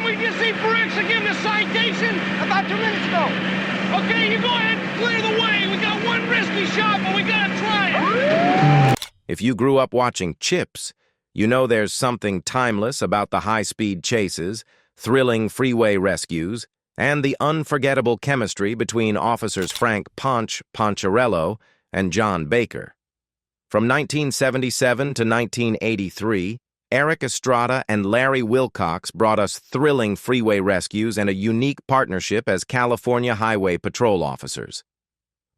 we just see Briggs give the citation? About 2 minutes ago. Okay, you go ahead and clear the way. We got one risky shot, but we gotta try it. If you grew up watching CHiPs, you know there's something timeless about the high-speed chases, thrilling freeway rescues, and the unforgettable chemistry between officers Frank Poncherello and Jon Baker. From 1977 to 1983, Erik Estrada and Larry Wilcox brought us thrilling freeway rescues and a unique partnership as California Highway Patrol officers.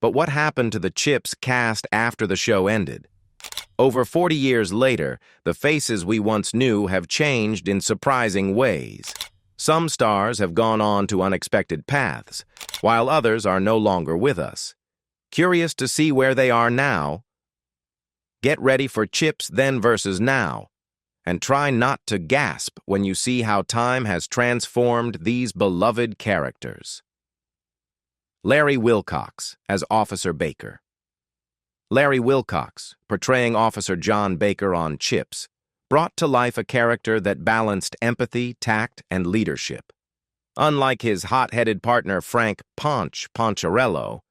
But what happened to the CHiPs cast after the show ended? Over 40 years later, the faces we once knew have changed in surprising ways. Some stars have gone on to unexpected paths, while others are no longer with us. Curious to see where they are now? Get ready for CHiPs then versus now, and try not to gasp when you see how time has transformed these beloved characters. Larry Wilcox as Officer Baker. Larry Wilcox, portraying Officer Jon Baker on CHiPs, brought to life a character that balanced empathy, tact, and leadership. Unlike his hot-headed partner Frank Poncherello,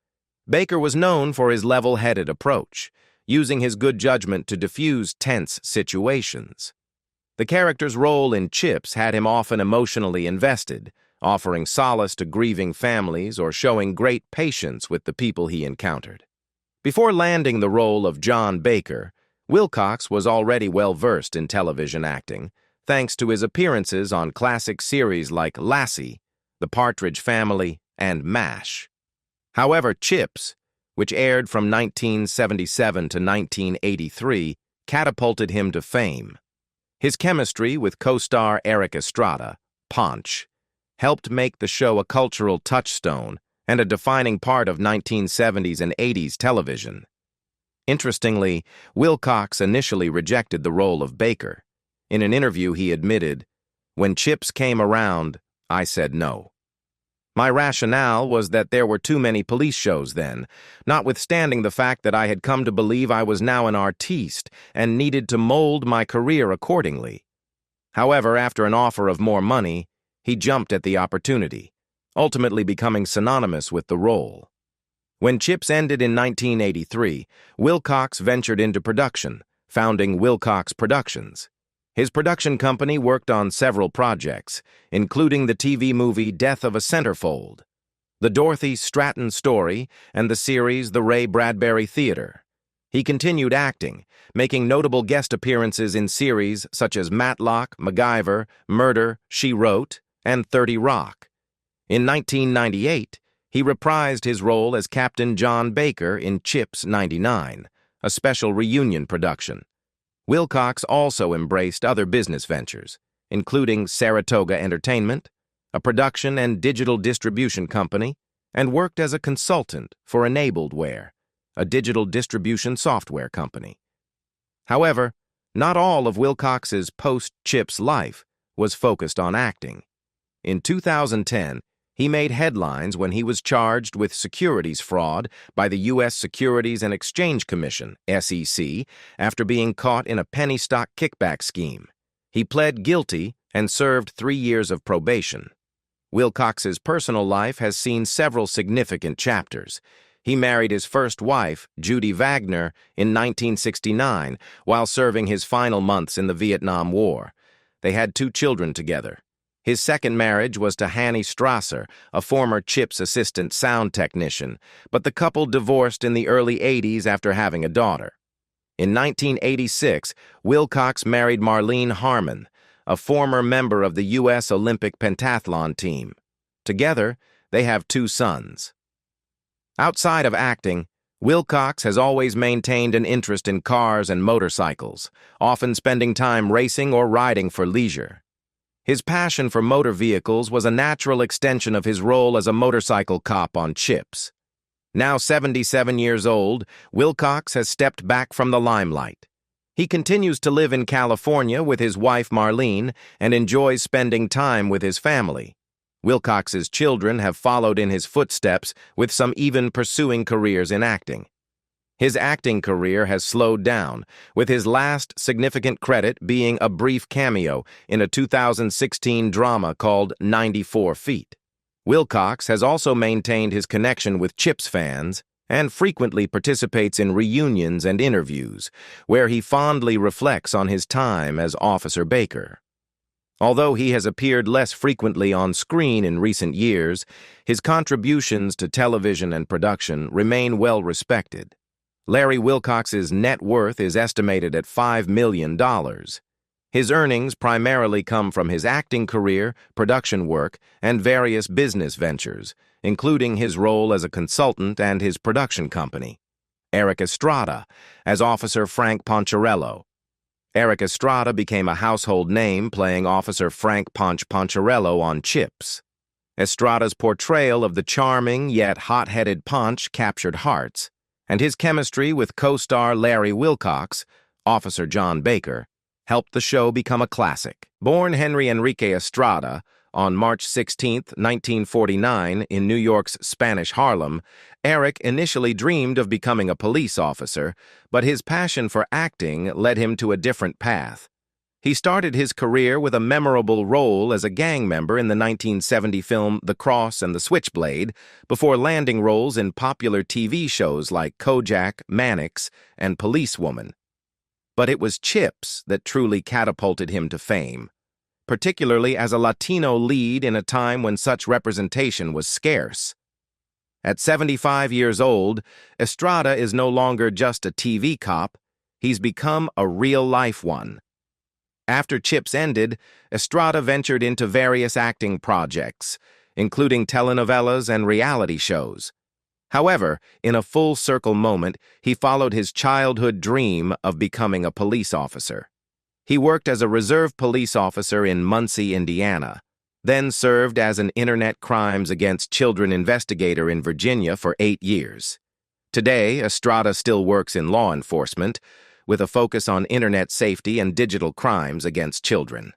Baker was known for his level-headed approach, using his good judgment to diffuse tense situations. The character's role in CHiPs had him often emotionally invested, offering solace to grieving families or showing great patience with the people he encountered. Before landing the role of Jon Baker, Wilcox was already well-versed in television acting, thanks to his appearances on classic series like Lassie, The Partridge Family, and MASH. However, CHiPs, which aired from 1977 to 1983, catapulted him to fame. His chemistry with co-star Erik Estrada, Ponch, helped make the show a cultural touchstone and a defining part of 1970s and 80s television. Interestingly, Wilcox initially rejected the role of Baker. In an interview, he admitted, "When CHiPs came around, I said no. My rationale was that there were too many police shows then, notwithstanding the fact that I had come to believe I was now an artiste and needed to mold my career accordingly." However, after an offer of more money, he jumped at the opportunity, ultimately becoming synonymous with the role. When CHiPs ended in 1983, Wilcox ventured into production, founding Wilcox Productions. His production company worked on several projects, including the TV movie Death of a Centerfold, the Dorothy Stratton story, and the series The Ray Bradbury Theater. He continued acting, making notable guest appearances in series such as Matlock, MacGyver, Murder, She Wrote, and 30 Rock. In 1998, he reprised his role as Captain Jon Baker in CHiPs 99, a special reunion production. Wilcox also embraced other business ventures, including Saratoga Entertainment, a production and digital distribution company, and worked as a consultant for Enabledware, a digital distribution software company. However, not all of Wilcox's post-CHiPs life was focused on acting. In 2010, he made headlines when he was charged with securities fraud by the U.S. Securities and Exchange Commission, SEC, after being caught in a penny stock kickback scheme. He pled guilty and served 3 years of probation. Wilcox's personal life has seen several significant chapters. He married his first wife, Judy Wagner, in 1969 while serving his final months in the Vietnam War. They had 2 children together. His second marriage was to Hanny Strasser, a former CHiPs assistant sound technician, but the couple divorced in the early 80s after having a daughter. In 1986, Wilcox married Marlene Harmon, a former member of the U.S. Olympic pentathlon team. Together, they have 2 sons. Outside of acting, Wilcox has always maintained an interest in cars and motorcycles, often spending time racing or riding for leisure. His passion for motor vehicles was a natural extension of his role as a motorcycle cop on CHiPs. Now 77 years old, Wilcox has stepped back from the limelight. He continues to live in California with his wife Marlene and enjoys spending time with his family. Wilcox's children have followed in his footsteps, with some even pursuing careers in acting. His acting career has slowed down, with his last significant credit being a brief cameo in a 2016 drama called 94 Feet. Wilcox has also maintained his connection with CHiPs fans and frequently participates in reunions and interviews, where he fondly reflects on his time as Officer Baker. Although he has appeared less frequently on screen in recent years, his contributions to television and production remain well respected. Larry Wilcox's net worth is estimated at $5 million. His earnings primarily come from his acting career, production work, and various business ventures, including his role as a consultant and his production company. Erik Estrada, as Officer Frank Poncherello. Erik Estrada became a household name playing Officer Frank Poncherello on CHiPs. Estrada's portrayal of the charming yet hot-headed Ponch captured hearts, and his chemistry with co-star Larry Wilcox, Officer Jon Baker, helped the show become a classic. Born Henry Enrique Estrada on March 16, 1949, in New York's Spanish Harlem, Erik initially dreamed of becoming a police officer, but his passion for acting led him to a different path. He started his career with a memorable role as a gang member in the 1970 film The Cross and the Switchblade, before landing roles in popular TV shows like Kojak, Mannix, and Policewoman. But it was CHiPs that truly catapulted him to fame, particularly as a Latino lead in a time when such representation was scarce. At 75 years old, Estrada is no longer just a TV cop, he's become a real-life one. After CHiPs ended, Estrada ventured into various acting projects, including telenovelas and reality shows. However, in a full-circle moment, he followed his childhood dream of becoming a police officer. He worked as a reserve police officer in Muncie, Indiana, then served as an Internet Crimes Against Children investigator in Virginia for 8 years. Today, Estrada still works in law enforcement, with a focus on internet safety and digital crimes against children.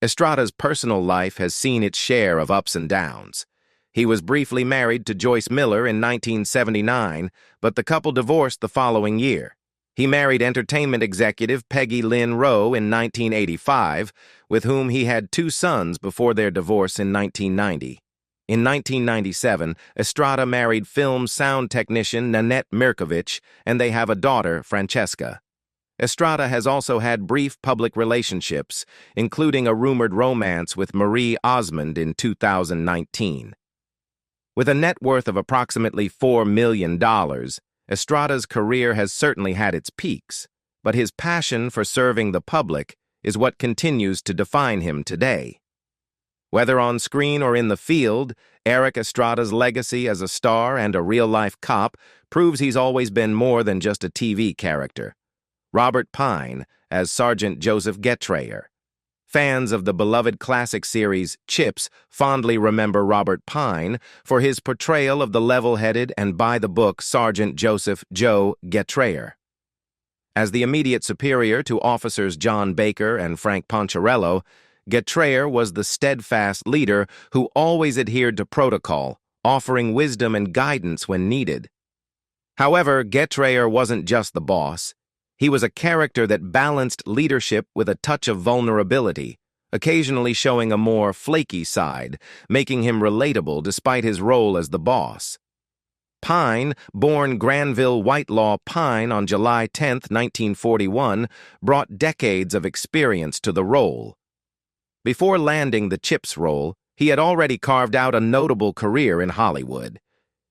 Estrada's personal life has seen its share of ups and downs. He was briefly married to Joyce Miller in 1979, but the couple divorced the following year. He married entertainment executive Peggy Lynn Rowe in 1985, with whom he had 2 sons before their divorce in 1990. In 1997, Estrada married film sound technician Nanette Mirkovich, and they have a daughter, Francesca. Estrada has also had brief public relationships, including a rumored romance with Marie Osmond in 2019. With a net worth of approximately $4 million, Estrada's career has certainly had its peaks, but his passion for serving the public is what continues to define him today. Whether on screen or in the field, Erik Estrada's legacy as a star and a real-life cop proves he's always been more than just a TV character. Robert Pine as Sergeant Joseph Getrayer. Fans of the beloved classic series CHiPs fondly remember Robert Pine for his portrayal of the level-headed and by-the-book Sergeant Joseph Joe Getrayer. As the immediate superior to Officers Jon Baker and Frank Poncherello, Getrayer was the steadfast leader who always adhered to protocol, offering wisdom and guidance when needed. However, Getrayer wasn't just the boss. He was a character that balanced leadership with a touch of vulnerability, occasionally showing a more flaky side, making him relatable despite his role as the boss. Pine, born Granville Whitelaw Pine on July 10, 1941, brought decades of experience to the role. Before landing the CHiPs role, he had already carved out a notable career in Hollywood.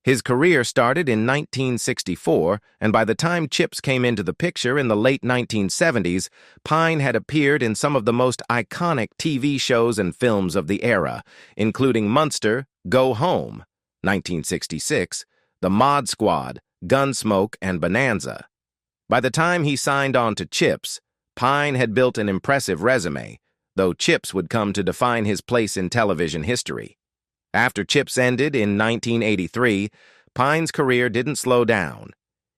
His career started in 1964, and by the time CHiPs came into the picture in the late 1970s, Pine had appeared in some of the most iconic TV shows and films of the era, including Munster, Go Home, 1966, The Mod Squad, Gunsmoke, and Bonanza. By the time he signed on to CHiPs, Pine had built an impressive resume, though CHiPs would come to define his place in television history. After CHiPs ended in 1983, Pine's career didn't slow down.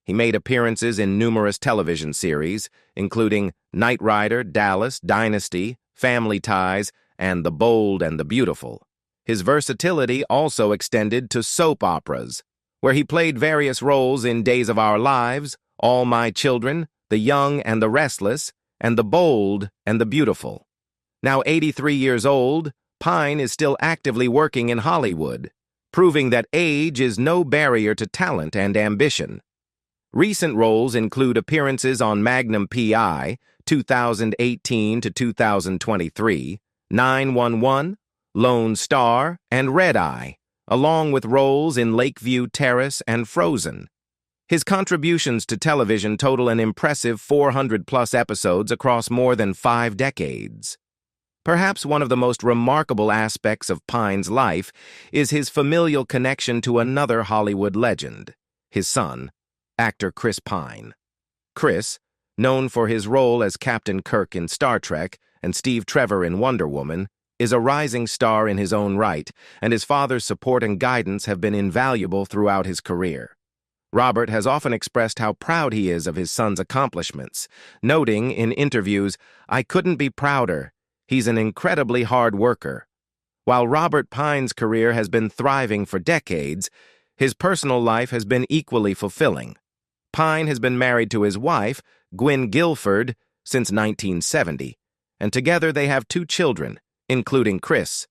He made appearances in numerous television series, including Knight Rider, Dallas, Dynasty, Family Ties, and The Bold and the Beautiful. His versatility also extended to soap operas, where he played various roles in Days of Our Lives, All My Children, The Young and the Restless, and The Bold and the Beautiful. Now 83 years old, Pine is still actively working in Hollywood, proving that age is no barrier to talent and ambition. Recent roles include appearances on Magnum P.I., 2018 to 2023, 911, Lone Star, and Red Eye, along with roles in Lakeview Terrace and Frozen. His contributions to television total an impressive 400-plus episodes across more than 5 decades. Perhaps one of the most remarkable aspects of Pine's life is his familial connection to another Hollywood legend, his son, actor Chris Pine. Chris, known for his role as Captain Kirk in Star Trek and Steve Trevor in Wonder Woman, is a rising star in his own right, and his father's support and guidance have been invaluable throughout his career. Robert has often expressed how proud he is of his son's accomplishments, noting in interviews, "I couldn't be prouder. He's an incredibly hard worker." While Robert Pine's career has been thriving for decades, his personal life has been equally fulfilling. Pine has been married to his wife, Gwyn Guilford, since 1970, and together they have 2 children, including Chris.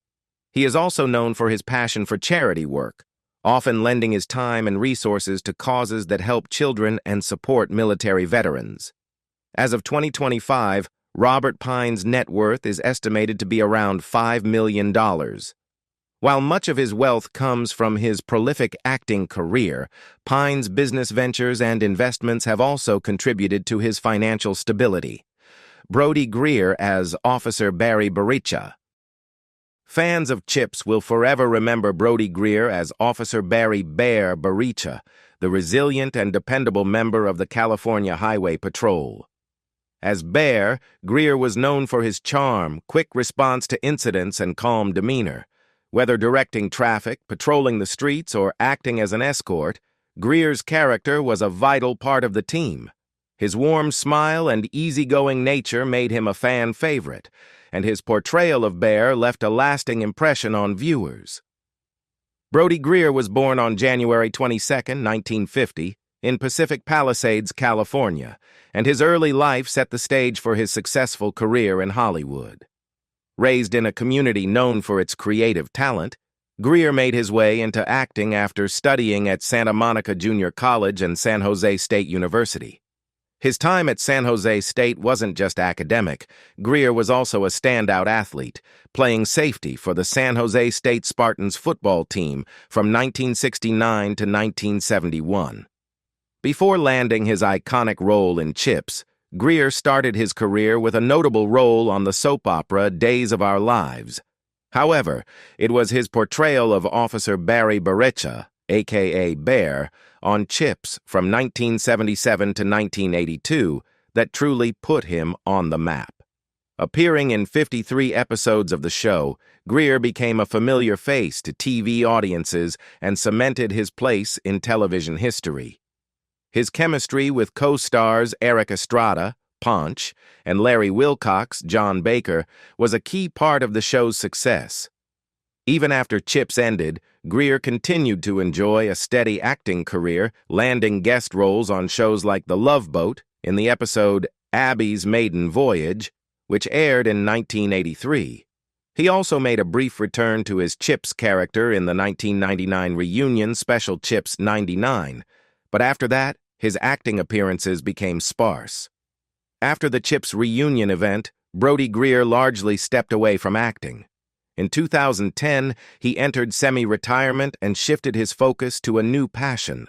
He is also known for his passion for charity work, often lending his time and resources to causes that help children and support military veterans. As of 2025, Robert Pine's net worth is estimated to be around $5 million. While much of his wealth comes from his prolific acting career, Pine's business ventures and investments have also contributed to his financial stability. Brodie Greer as Officer Barry Baricha. Fans of CHiPs will forever remember Brodie Greer as Officer Barry "Bear" Baricha, the resilient and dependable member of the California Highway Patrol. As Bear, Greer was known for his charm, quick response to incidents, and calm demeanor. Whether directing traffic, patrolling the streets, or acting as an escort, Greer's character was a vital part of the team. His warm smile and easygoing nature made him a fan favorite, and his portrayal of Bear left a lasting impression on viewers. Brodie Greer was born on January 22, 1950, in Pacific Palisades, California, and his early life set the stage for his successful career in Hollywood. Raised in a community known for its creative talent, Greer made his way into acting after studying at Santa Monica Junior College and San Jose State University. His time at San Jose State wasn't just academic. Greer was also a standout athlete, playing safety for the San Jose State Spartans football team from 1969 to 1971. Before landing his iconic role in CHiPs, Greer started his career with a notable role on the soap opera Days of Our Lives. However, it was his portrayal of Officer Barry Baricha, a.k.a. Bear, on CHiPs from 1977 to 1982 that truly put him on the map. Appearing in 53 episodes of the show, Greer became a familiar face to TV audiences and cemented his place in television history. His chemistry with co-stars Erik Estrada, Ponch, and Larry Wilcox, Jon Baker, was a key part of the show's success. Even after CHiPs ended, Greer continued to enjoy a steady acting career, landing guest roles on shows like The Love Boat in the episode Abby's Maiden Voyage, which aired in 1983. He also made a brief return to his CHiPs character in the 1999 reunion special CHiPs 99, but after that, his acting appearances became sparse. After the CHiPs reunion event, Brodie Greer largely stepped away from acting. In 2010, he entered semi-retirement and shifted his focus to a new passion: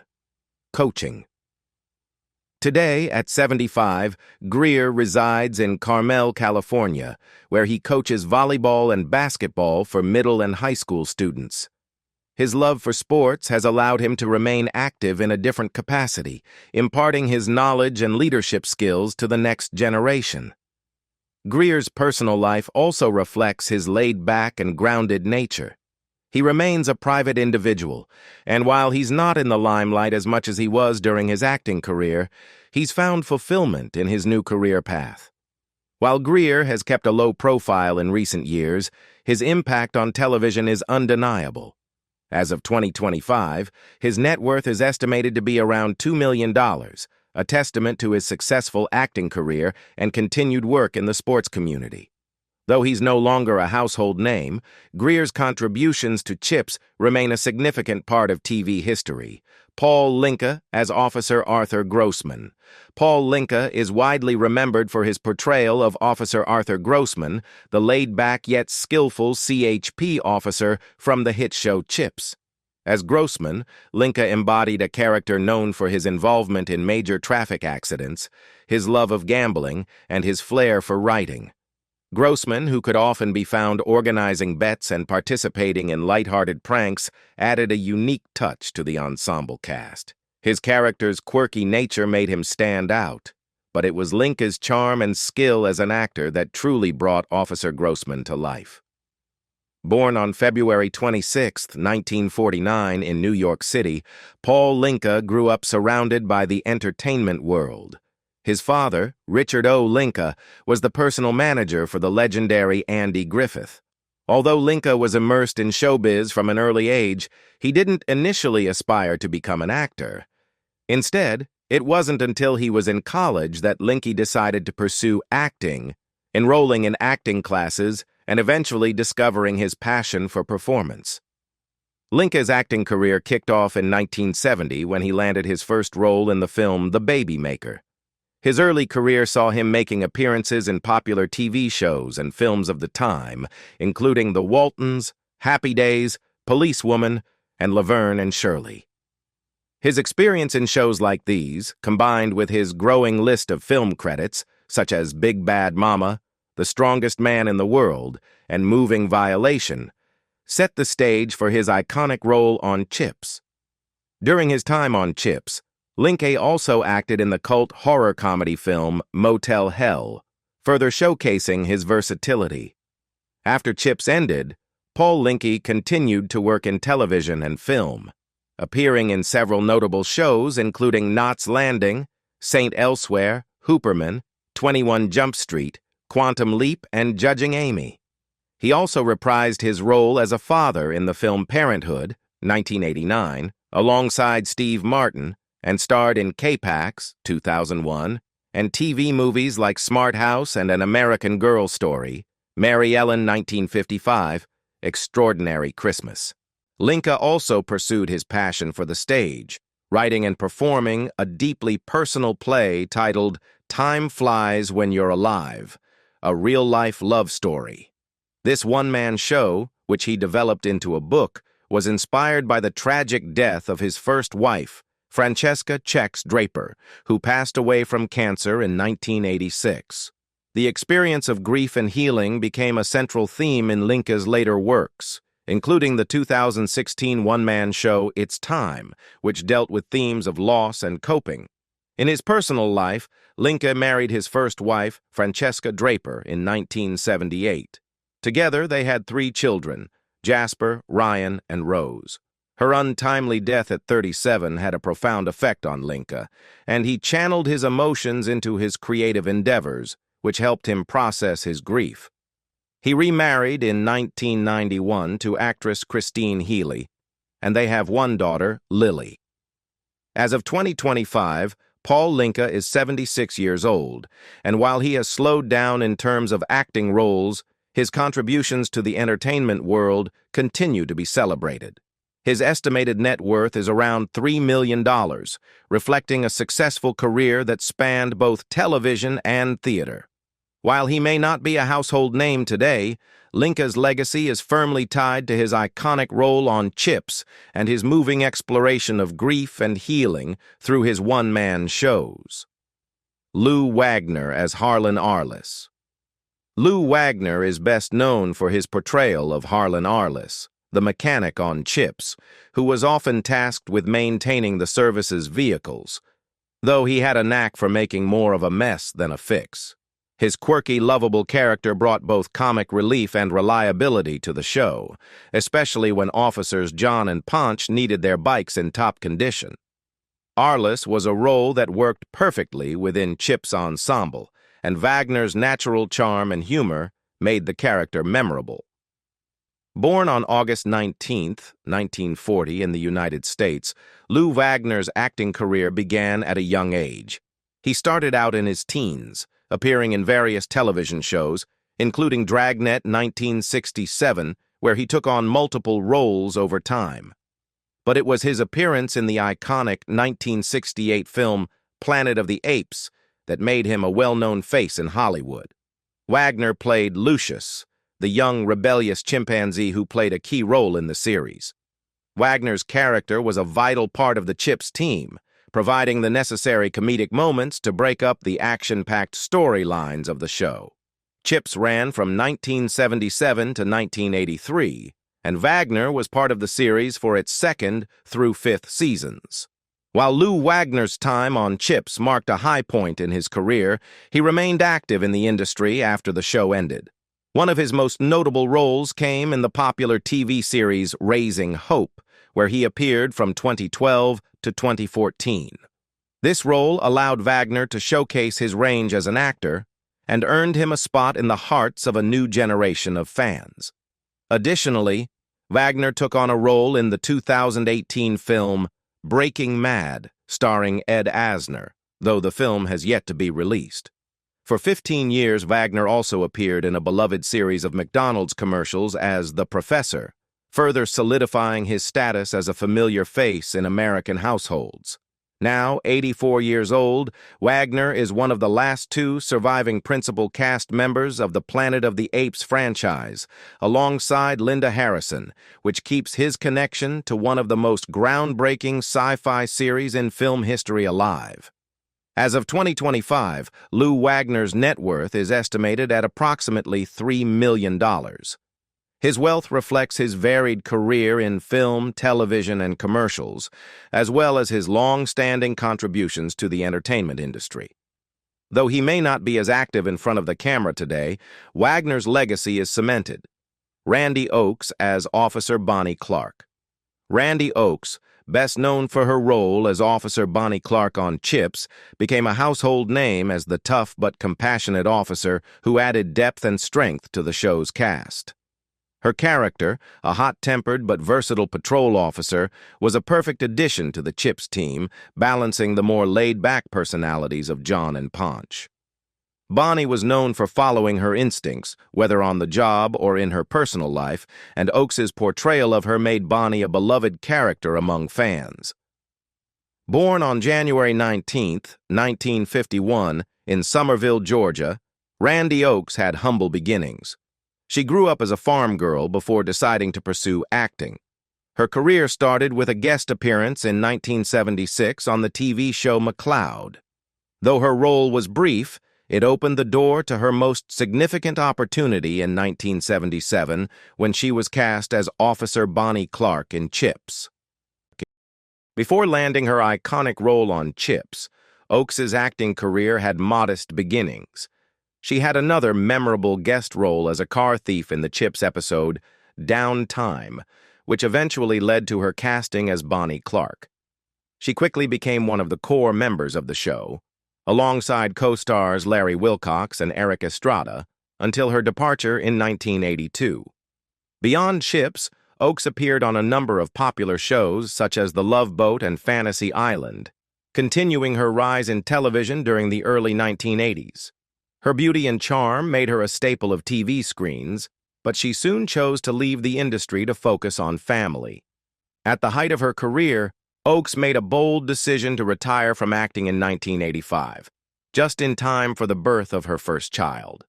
coaching. Today, at 75, Greer resides in Carmel, California, where he coaches volleyball and basketball for middle and high school students. His love for sports has allowed him to remain active in a different capacity, imparting his knowledge and leadership skills to the next generation. Greer's personal life also reflects his laid-back and grounded nature. He remains a private individual, and while he's not in the limelight as much as he was during his acting career, he's found fulfillment in his new career path. While Greer has kept a low profile in recent years, his impact on television is undeniable. As of 2025, his net worth is estimated to be around $2 million, a testament to his successful acting career and continued work in the sports community. Though he's no longer a household name, Greer's contributions to CHiPs remain a significant part of TV history. Paul Linke as Officer Arthur Grossman. Paul Linke is widely remembered for his portrayal of Officer Arthur Grossman, the laid-back yet skillful CHP officer from the hit show CHiPs. As Grossman, Linke embodied a character known for his involvement in major traffic accidents, his love of gambling, and his flair for writing. Grossman, who could often be found organizing bets and participating in lighthearted pranks, added a unique touch to the ensemble cast. His character's quirky nature made him stand out, but it was Linke's charm and skill as an actor that truly brought Officer Grossman to life. Born on February 26, 1949 in New York City, Paul Linke grew up surrounded by the entertainment world. His father, Richard O. Linke, was the personal manager for the legendary Andy Griffith. Although Linke was immersed in showbiz from an early age, he didn't initially aspire to become an actor. Instead, it wasn't until he was in college that Linke decided to pursue acting, enrolling in acting classes, and eventually discovering his passion for performance. Linke's acting career kicked off in 1970 when he landed his first role in the film The Baby Maker. His early career saw him making appearances in popular TV shows and films of the time, including The Waltons, Happy Days, Policewoman, and Laverne and Shirley. His experience in shows like these, combined with his growing list of film credits, such as Big Bad Mama, The Strongest Man in the World, and Moving Violation, set the stage for his iconic role on CHiPs. During his time on CHiPs, Linke also acted in the cult horror comedy film Motel Hell, further showcasing his versatility. After CHiPs ended, Paul Linke continued to work in television and film, appearing in several notable shows including Knots Landing, Saint Elsewhere, Hooperman, 21 Jump Street, Quantum Leap, and Judging Amy. He also reprised his role as a father in the film Parenthood, 1989, alongside Steve Martin, and starred in K-Pax, 2001, and TV movies like Smart House and An American Girl Story, Mary Ellen 1955, Extraordinary Christmas. Linke also pursued his passion for the stage, writing and performing a deeply personal play titled Time Flies When You're Alive, a real-life love story. This one-man show, which he developed into a book, was inspired by the tragic death of his first wife, Francesca Chex Draper, who passed away from cancer in 1986. The experience of grief and healing became a central theme in Linke's later works, including the 2016 one-man show It's Time, which dealt with themes of loss and coping. In his personal life, Linke married his first wife, Francesca Draper, in 1978. Together, they had 3 children, Jasper, Ryan, and Rose. Her untimely death at 37 had a profound effect on Linke, and he channeled his emotions into his creative endeavors, which helped him process his grief. He remarried in 1991 to actress Christine Healy, and they have one daughter, Lily. As of 2025, Paul Linke is 76 years old, and while he has slowed down in terms of acting roles, his contributions to the entertainment world continue to be celebrated. His estimated net worth is around $3 million, reflecting a successful career that spanned both television and theater. While he may not be a household name today, Linke's legacy is firmly tied to his iconic role on CHiPs and his moving exploration of grief and healing through his one-man shows. Lew Wagner as Harlan Arliss. Lew Wagner is best known for his portrayal of Harlan Arliss, the mechanic on CHiPs, who was often tasked with maintaining the service's vehicles, though he had a knack for making more of a mess than a fix. His quirky, lovable character brought both comic relief and reliability to the show, especially when officers Jon and Ponch needed their bikes in top condition. Arliss was a role that worked perfectly within CHiPs' ensemble, and Wagner's natural charm and humor made the character memorable. Born on August 19, 1940 in the United States, Lew Wagner's acting career began at a young age. He started out in his teens, appearing in various television shows, including Dragnet 1967, where he took on multiple roles over time. But it was his appearance in the iconic 1968 film Planet of the Apes that made him a well-known face in Hollywood. Wagner played Lucius, the young rebellious chimpanzee who played a key role in the series. Wagner's character was a vital part of the CHiPs team, providing the necessary comedic moments to break up the action-packed storylines of the show. CHiPs ran from 1977 to 1983, and Wagner was part of the series for its 2nd through 5th seasons. While Lew Wagner's time on CHiPs marked a high point in his career, he remained active in the industry after the show ended. One of his most notable roles came in the popular TV series Raising Hope, where he appeared from 2012 to 2014. This role allowed Wagner to showcase his range as an actor and earned him a spot in the hearts of a new generation of fans. Additionally, Wagner took on a role in the 2018 film Breaking Mad, starring Ed Asner, though the film has yet to be released. For 15 years, Wagner also appeared in a beloved series of McDonald's commercials as the Professor, further solidifying his status as a familiar face in American households. Now, 84 years old, Wagner is one of the last 2 surviving principal cast members of the Planet of the Apes franchise, alongside Linda Harrison, which keeps his connection to one of the most groundbreaking sci-fi series in film history alive. As of 2025, Lew Wagner's net worth is estimated at approximately $3 million. His wealth reflects his varied career in film, television, and commercials, as well as his long-standing contributions to the entertainment industry. Though he may not be as active in front of the camera today, Wagner's legacy is cemented. Randi Oakes as Officer Bonnie Clark. Randi Oakes, best known for her role as Officer Bonnie Clark on CHiPs, became a household name as the tough but compassionate officer who added depth and strength to the show's cast. Her character, a hot-tempered but versatile patrol officer, was a perfect addition to the CHiPs team, balancing the more laid-back personalities of Jon and Ponch. Bonnie was known for following her instincts, whether on the job or in her personal life, and Oakes's portrayal of her made Bonnie a beloved character among fans. Born on January 19, 1951, in Summerville, Georgia, Randi Oakes had humble beginnings. She grew up as a farm girl before deciding to pursue acting. Her career started with a guest appearance in 1976 on the TV show McCloud. Though her role was brief, it opened the door to her most significant opportunity in 1977 when she was cast as Officer Bonnie Clark in CHiPs. Before landing her iconic role on CHiPs, Oakes's acting career had modest beginnings. She had another memorable guest role as a car thief in the CHiPs episode Downtime, which eventually led to her casting as Bonnie Clark. She quickly became one of the core members of the show, alongside co-stars Larry Wilcox and Erik Estrada, until her departure in 1982. Beyond CHiPs, Oakes appeared on a number of popular shows such as The Love Boat and Fantasy Island, continuing her rise in television during the early 1980s. Her beauty and charm made her a staple of TV screens, but she soon chose to leave the industry to focus on family. At the height of her career, Oakes made a bold decision to retire from acting in 1985, just in time for the birth of her first child.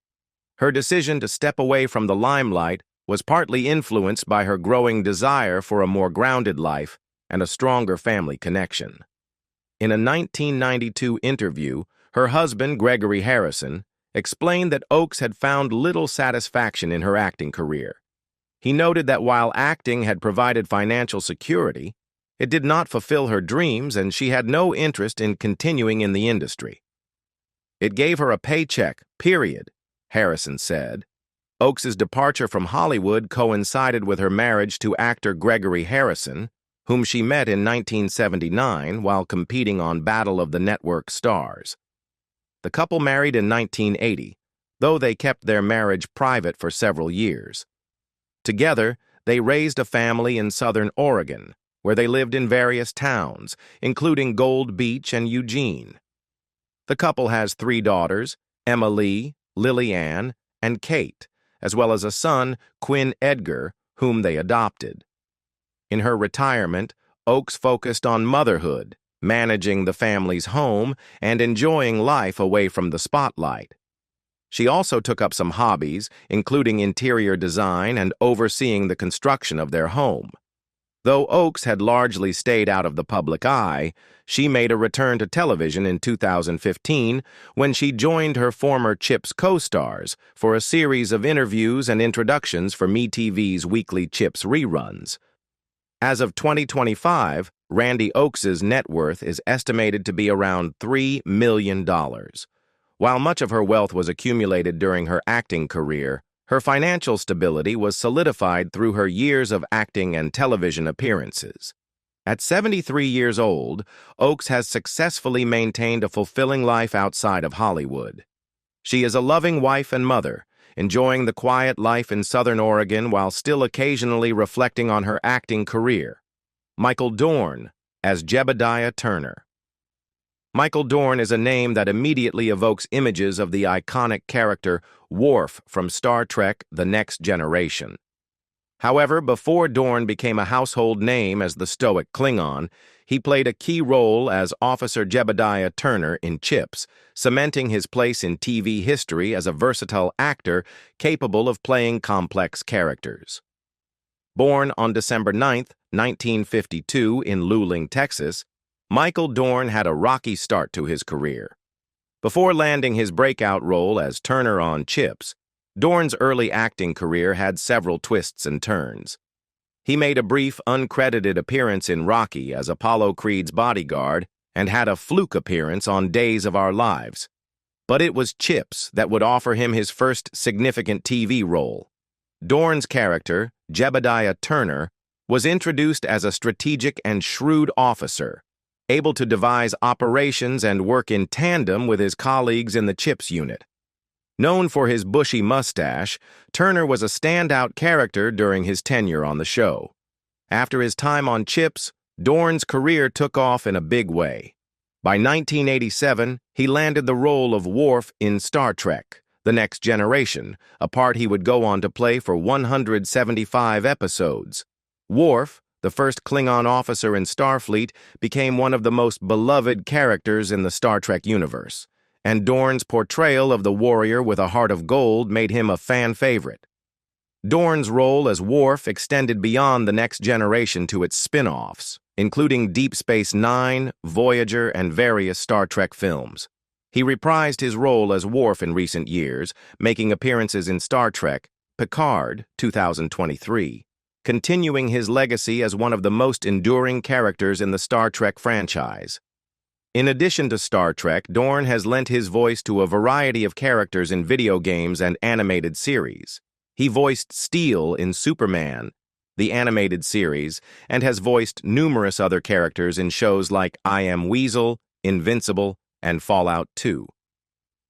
Her decision to step away from the limelight was partly influenced by her growing desire for a more grounded life and a stronger family connection. In a 1992 interview, her husband, Gregory Harrison, explained that Oakes had found little satisfaction in her acting career. He noted that while acting had provided financial security, it did not fulfill her dreams and she had no interest in continuing in the industry. "It gave her a paycheck, period," Harrison said. Oakes's departure from Hollywood coincided with her marriage to actor Gregory Harrison, whom she met in 1979 while competing on Battle of the Network Stars. The couple married in 1980, though they kept their marriage private for several years. Together, they raised a family in southern Oregon, where they lived in various towns, including Gold Beach and Eugene. The couple has 3 daughters, Emma Lee, Lily Ann, and Kate, as well as a son, Quinn Edgar, whom they adopted. In her retirement, Oakes focused on motherhood, managing the family's home, and enjoying life away from the spotlight. She also took up some hobbies, including interior design and overseeing the construction of their home. Though Oakes had largely stayed out of the public eye, she made a return to television in 2015 when she joined her former CHiPs co-stars for a series of interviews and introductions for MeTV's weekly CHiPs reruns. As of 2025, Randi Oakes' net worth is estimated to be around $3 million. While much of her wealth was accumulated during her acting career, her financial stability was solidified through her years of acting and television appearances. At 73 years old, Oakes has successfully maintained a fulfilling life outside of Hollywood. She is a loving wife and mother, enjoying the quiet life in Southern Oregon while still occasionally reflecting on her acting career. Michael Dorn as Jebediah Turner. Michael Dorn is a name that immediately evokes images of the iconic character Worf from Star Trek: The Next Generation. However, before Dorn became a household name as the stoic Klingon, he played a key role as Officer Jebediah Turner in CHiPs, cementing his place in TV history as a versatile actor capable of playing complex characters. Born on December 9, 1952 in Luling, Texas, Michael Dorn had a rocky start to his career. Before landing his breakout role as Turner on CHiPs, Dorn's early acting career had several twists and turns. He made a brief, uncredited appearance in Rocky as Apollo Creed's bodyguard and had a fluke appearance on Days of Our Lives. But it was CHiPs that would offer him his first significant TV role. Dorn's character, Jebediah Turner, was introduced as a strategic and shrewd officer, able to devise operations and work in tandem with his colleagues in the CHiPs unit. Known for his bushy mustache, Turner was a standout character during his tenure on the show. After his time on CHiPs, Dorn's career took off in a big way. By 1987, he landed the role of Worf in Star Trek: The Next Generation, a part he would go on to play for 175 episodes. Worf, the first Klingon officer in Starfleet, became one of the most beloved characters in the Star Trek universe, and Dorn's portrayal of the warrior with a heart of gold made him a fan favorite. Dorn's role as Worf extended beyond The Next Generation to its spin-offs, including Deep Space Nine, Voyager, and various Star Trek films. He reprised his role as Worf in recent years, making appearances in Star Trek: Picard, 2023. Continuing his legacy as one of the most enduring characters in the Star Trek franchise. In addition to Star Trek, Dorn has lent his voice to a variety of characters in video games and animated series. He voiced Steel in Superman, the animated series, and has voiced numerous other characters in shows like I Am Weasel, Invincible, and Fallout 2.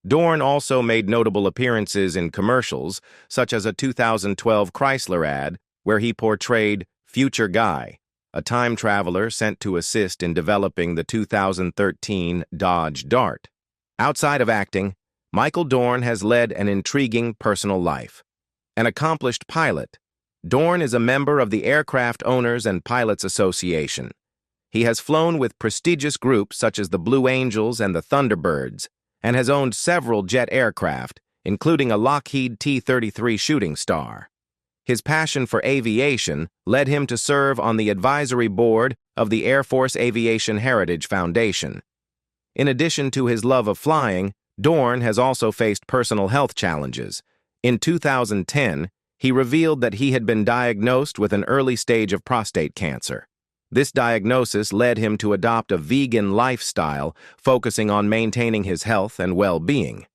Dorn also made notable appearances in commercials, such as a 2012 Chrysler ad, where he portrayed Future Guy, a time traveler sent to assist in developing the 2013 Dodge Dart. Outside of acting, Michael Dorn has led an intriguing personal life. An accomplished pilot, Dorn is a member of the Aircraft Owners and Pilots Association. He has flown with prestigious groups such as the Blue Angels and the Thunderbirds, and has owned several jet aircraft, including a Lockheed T-33 Shooting Star. His passion for aviation led him to serve on the advisory board of the Air Force Aviation Heritage Foundation. In addition to his love of flying, Dorn has also faced personal health challenges. In 2010, he revealed that he had been diagnosed with an early stage of prostate cancer. This diagnosis led him to adopt a vegan lifestyle, focusing on maintaining his health and well-being.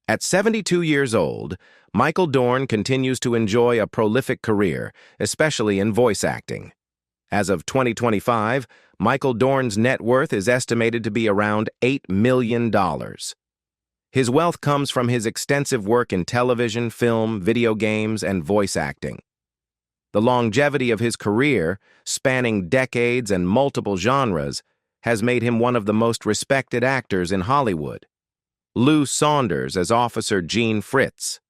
At 72 years old, Michael Dorn continues to enjoy a prolific career, especially in voice acting. As of 2025, Michael Dorn's net worth is estimated to be around $8 million. His wealth comes from his extensive work in television, film, video games, and voice acting. The longevity of his career, spanning decades and multiple genres, has made him one of the most respected actors in Hollywood. Lew Saunders as Officer Gene Fritz.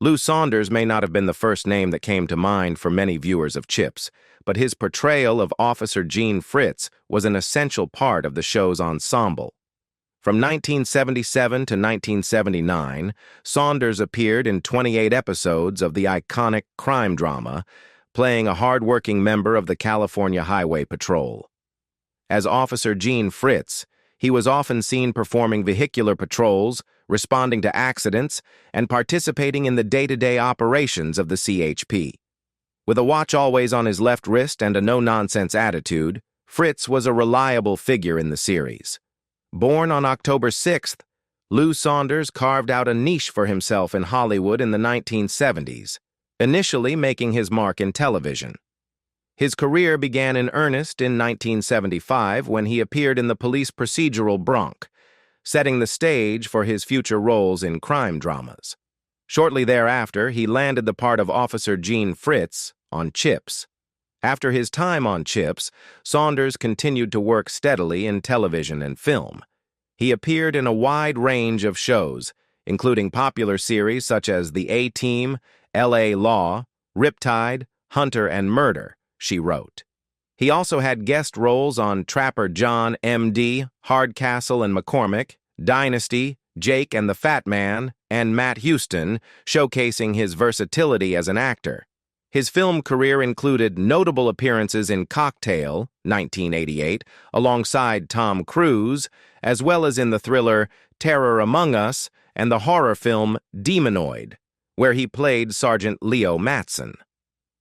Lew Saunders may not have been the first name that came to mind for many viewers of CHiPs, but his portrayal of Officer Gene Fritz was an essential part of the show's ensemble. From 1977 to 1979, Saunders appeared in 28 episodes of the iconic crime drama, playing a hard-working member of the California Highway Patrol. As Officer Gene Fritz, he was often seen performing vehicular patrols, responding to accidents, and participating in the day-to-day operations of the CHP. With a watch always on his left wrist and a no-nonsense attitude, Fritz was a reliable figure in the series. Born on October 6th, Lew Saunders carved out a niche for himself in Hollywood in the 1970s, initially making his mark in television. His career began in earnest in 1975 when he appeared in the police procedural Bronx, setting the stage for his future roles in crime dramas. Shortly thereafter, he landed the part of Officer Gene Fritz on CHiPs. After his time on CHiPs, Saunders continued to work steadily in television and film. He appeared in a wide range of shows, including popular series such as The A-Team, L.A. Law, Riptide, Hunter and Murder, She Wrote. He also had guest roles on Trapper John, M.D., Hardcastle and McCormick, Dynasty, Jake and the Fat Man, and Matt Houston, showcasing his versatility as an actor. His film career included notable appearances in Cocktail, 1988, alongside Tom Cruise, as well as in the thriller Terror Among Us and the horror film Demonoid, where he played Sergeant Leo Matson.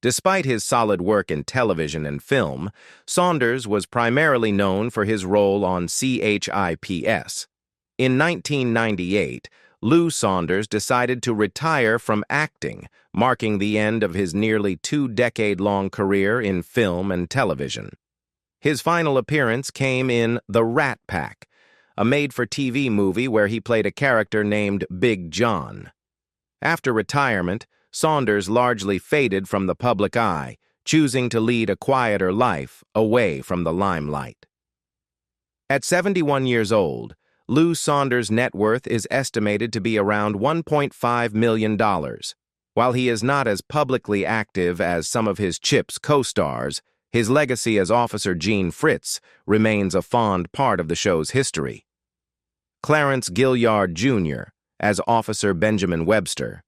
Despite his solid work in television and film, Saunders was primarily known for his role on CHiPs. In 1998, Lew Saunders decided to retire from acting, marking the end of his nearly two-decade-long career in film and television. His final appearance came in The Rat Pack, a made-for-TV movie where he played a character named Big John. After retirement, Saunders largely faded from the public eye, choosing to lead a quieter life away from the limelight. At 71 years old, Lew Saunders' net worth is estimated to be around $1.5 million. While he is not as publicly active as some of his CHiPs co-stars, his legacy as Officer Gene Fritz remains a fond part of the show's history. Clarence Gilyard Jr. as Officer Benjamin Webster.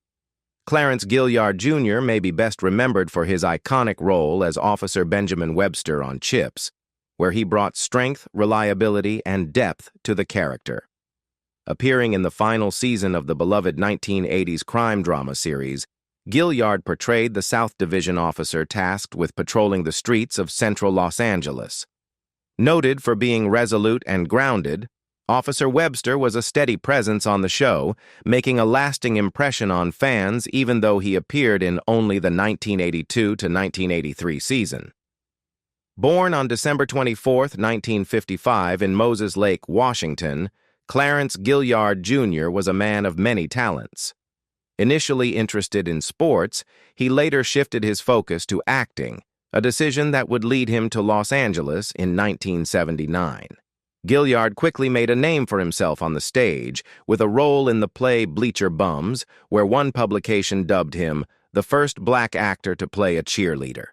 Clarence Gilyard Jr. may be best remembered for his iconic role as Officer Benjamin Webster on CHiPs, where he brought strength, reliability, and depth to the character. Appearing in the final season of the beloved 1980s crime drama series, Gilyard portrayed the South Division officer tasked with patrolling the streets of central Los Angeles. Noted for being resolute and grounded, Officer Webster was a steady presence on the show, making a lasting impression on fans even though he appeared in only the 1982 to 1983 season. Born on December 24, 1955 in Moses Lake, Washington, Clarence Gilyard Jr. was a man of many talents. Initially interested in sports, he later shifted his focus to acting, a decision that would lead him to Los Angeles in 1979. Gilyard quickly made a name for himself on the stage, with a role in the play Bleacher Bums, where one publication dubbed him the first black actor to play a cheerleader.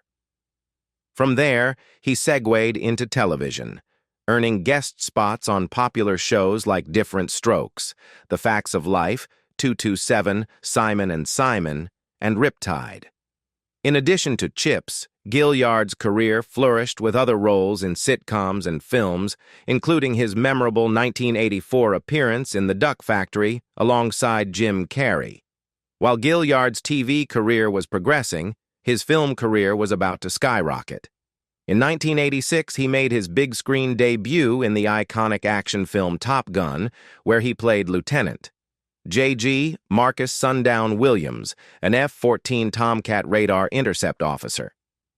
From there, he segued into television, earning guest spots on popular shows like Different Strokes, The Facts of Life, 227, Simon and Simon, and Riptide. In addition to CHiPs, Gilyard's career flourished with other roles in sitcoms and films, including his memorable 1984 appearance in The Duck Factory alongside Jim Carrey. While Gilyard's TV career was progressing, his film career was about to skyrocket. In 1986, he made his big-screen debut in the iconic action film Top Gun, where he played Lieutenant J.G. Marcus Sundown Williams, an F-14 Tomcat radar intercept officer.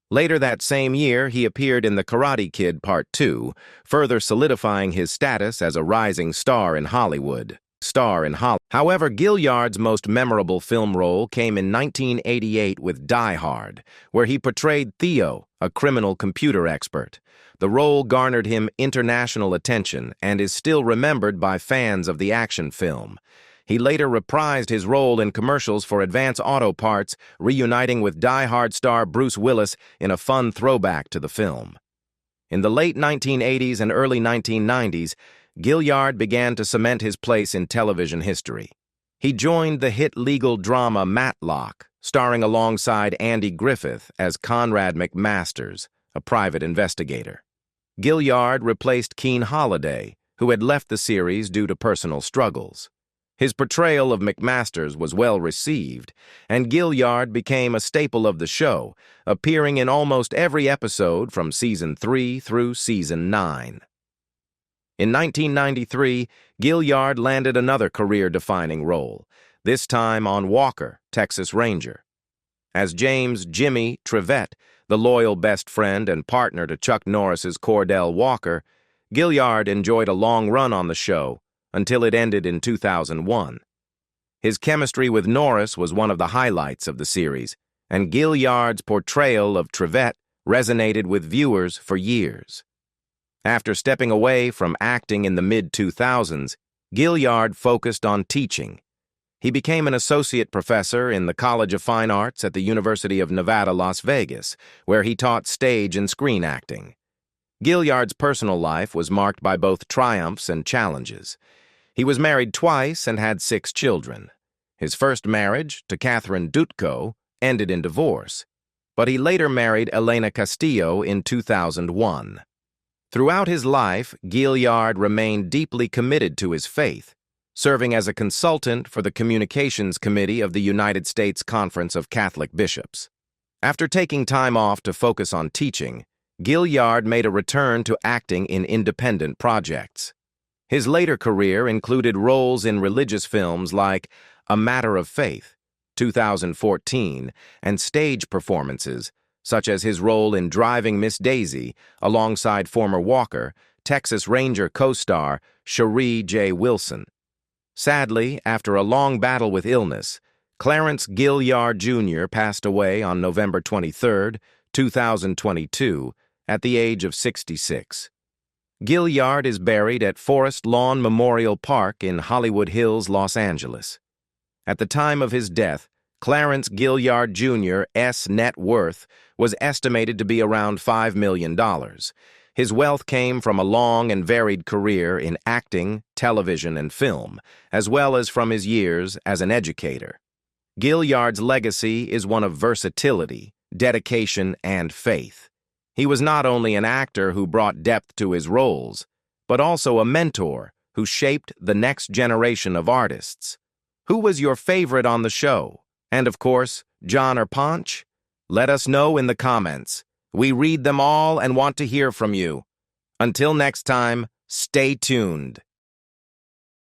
Later that same year, he appeared in The Karate Kid Part 2, further solidifying his status as a rising star in Hollywood. star in Hollywood. However, Gilyard's most memorable film role came in 1988 with Die Hard, where he portrayed Theo, a criminal computer expert. The role garnered him international attention and is still remembered by fans of the action film. He later reprised his role in commercials for Advance Auto Parts, reuniting with Die Hard star Bruce Willis in a fun throwback to the film. In the late 1980s and early 1990s, Gilyard began to cement his place in television history. He joined the hit legal drama Matlock, starring alongside Andy Griffith as Conrad McMasters, a private investigator. Gilyard replaced Keen Holiday, who had left the series due to personal struggles. His portrayal of McMasters was well received, and Gilyard became a staple of the show, appearing in almost every episode from Season 3 through Season 9. In 1993, Gilyard landed another career-defining role, this time on Walker, Texas Ranger. As James "Jimmy" Trivette, the loyal best friend and partner to Chuck Norris's Cordell Walker, Gilyard enjoyed a long run on the show until it ended in 2001. His chemistry with Norris was one of the highlights of the series, and Gilyard's portrayal of Trivette resonated with viewers for years. After stepping away from acting in the mid-2000s, Gilyard focused on teaching. He became an associate professor in the College of Fine Arts at the University of Nevada, Las Vegas, where he taught stage and screen acting. Gilyard's personal life was marked by both triumphs and challenges. He was married twice and had 6 children. His first marriage, to Catherine Dutko, ended in divorce, but he later married Elena Castillo in 2001. Throughout his life, Gilyard remained deeply committed to his faith, serving as a consultant for the Communications Committee of the United States Conference of Catholic Bishops. After taking time off to focus on teaching, Gilyard made a return to acting in independent projects. His later career included roles in religious films like A Matter of Faith, 2014, and stage performances, such as his role in Driving Miss Daisy alongside former Walker, Texas Ranger co-star Cherie J. Wilson. Sadly, after a long battle with illness, Clarence Gilyard Jr. passed away on November 23, 2022, at the age of 66. Gilyard is buried at Forest Lawn Memorial Park in Hollywood Hills, Los Angeles. At the time of his death, Clarence Gilyard Jr.'s net worth was estimated to be around $5 million. His wealth came from a long and varied career in acting, television, and film, as well as from his years as an educator. Gilyard's legacy is one of versatility, dedication, and faith. He was not only an actor who brought depth to his roles, but also a mentor who shaped the next generation of artists. Who was your favorite on the show? And of course, Jon or Ponch? Let us know in the comments. We read them all and want to hear from you. Until next time, stay tuned.